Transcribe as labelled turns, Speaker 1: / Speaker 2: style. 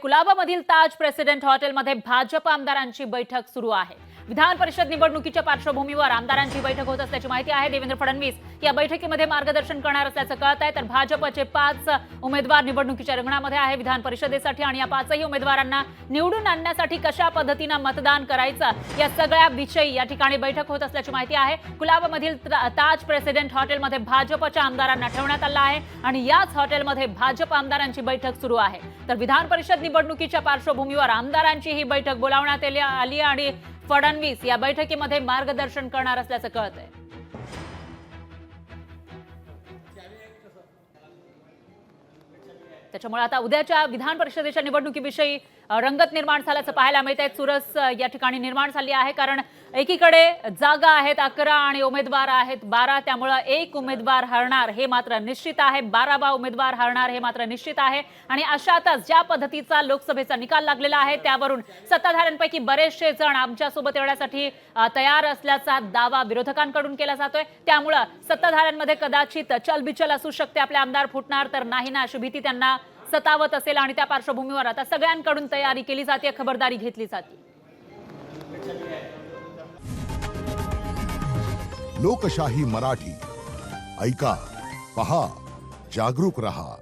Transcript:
Speaker 1: कुलाबामधील ताज president हॉटेलमध्ये भाजप आमदारांची बैठक सुरू आहे। विधान परिषद निवडणुकीच्या पार्श्वभूमीवर आमदारांची बैठक होत असल्याची माहिती आहे। देवेंद्र फडणवीस या बैठकीमध्ये मार्गदर्शन करणार असल्याचं कळत आहे। तर भाजपचे 5 उमेदवार निवडणुकीच्या रिंगणामध्ये आहे विधान परिषदेसाठी आणि या 5ही उमेदवारांना निवडून आणण्यासाठी कशा पद्धतीने मतदान करायचं या सगळ्या विषयी या ठिकाणी बैठक होत असल्याची माहिती आहे। कुलाबामधील ताज प्रेसिडेंट हॉटेलमध्ये भाजपच्या आमदारांना ठेवण्यात आलं आहे आणि याच हॉटेलमध्ये भाजप आमदारांची बैठक सुरू आहे। तर विधान परिषद निवडणुकीच्या पार्श्वभूमीवर आमदारांची ही बैठक बोलावण्यात आली आणि फडणवीस या बैठकीमध्ये मार्गदर्शन करणार असल्याचं कळतंय। त्याच्यामुळे आता उद्याच्या विधान परिषदेच्या निवडणुकीविषयी रंगत निर्माण झाल्याचं पाहायला मिळतंय। चुरस या ठिकाणी निर्माण झाली आहे कारण एकीकडे जागा आहेत 11 आणि उमेदवार आहेत 12, त्यामुळे एक उमेदवार हरणार हे मात्र निश्चित आहे। 12 उमेदवार हरणार हे मात्र निश्चित आहे आणि अशातच ज्या पद्धतीचा लोकसभेचा निकाल लागलेला आहे त्यावरून सत्ताधाऱ्यांपैकी बरेचसे जण आमच्या सोबत येण्यासाठी तयार असल्याचा दावा विरोधकांकडून केला जातोय। त्यामुळे सत्ताधाऱ्यांमध्ये कदाचित चलबिचल असू शकते, आपले आमदार फुटणार तर नाही ना अशी भीती त्यांना सतावत असेल आणि त्या पार्श्वभूमीवर आता सगळ्यांकडून तयारी केली जाते, खबरदारी घेतली जाते।
Speaker 2: लोकशाही मराठी ऐका, पहा, जागरूक रहा।